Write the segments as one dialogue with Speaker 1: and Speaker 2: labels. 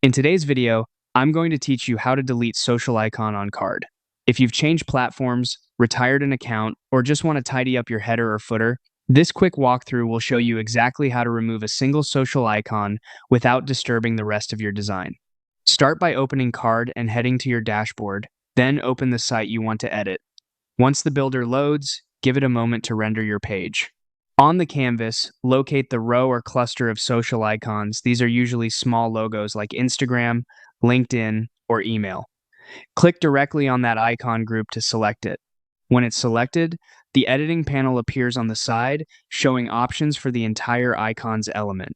Speaker 1: In today's video, I'm going to teach you how to delete social icon on card. If you've changed platforms, retired an account, or just want to tidy up your header or footer, this quick walkthrough will show you exactly how to remove a single social icon without disturbing the rest of your design. Start by opening Card and heading to your dashboard, then open the site you want to edit. Once the builder loads, give it a moment to render your page. On the canvas, locate the row or cluster of social icons. These are usually small logos like Instagram, LinkedIn, or email. Click directly on that icon group to select it. When it's selected, the editing panel appears on the side, showing options for the entire icon's element.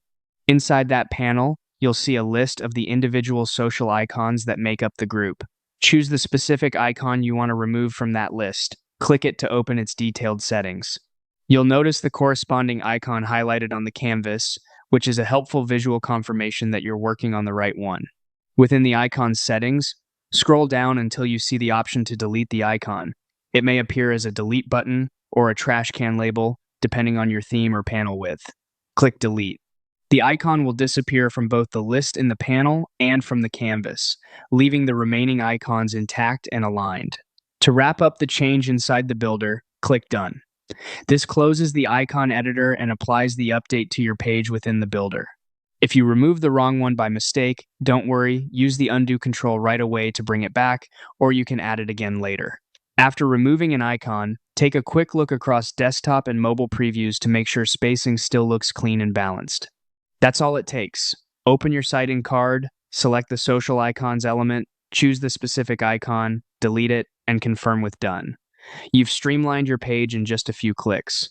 Speaker 1: Inside that panel, you'll see a list of the individual social icons that make up the group. Choose the specific icon you want to remove from that list. Click it to open its detailed settings. You'll notice the corresponding icon highlighted on the canvas, which is a helpful visual confirmation that you're working on the right one. Within the icon's settings, scroll down until you see the option to delete the icon. It may appear as a delete button or a trash can label, depending on your theme or panel width. Click Delete. The icon will disappear from both the list in the panel and from the canvas, leaving the remaining icons intact and aligned. To wrap up the change inside the builder, click Done. This closes the icon editor and applies the update to your page within the builder. If you remove the wrong one by mistake, don't worry, use the undo control right away to bring it back, or you can add it again later. After removing an icon, take a quick look across desktop and mobile previews to make sure spacing still looks clean and balanced. That's all it takes. Open your site in Card, select the social icons element, choose the specific icon, delete it, and confirm with Done. You've streamlined your page in just a few clicks.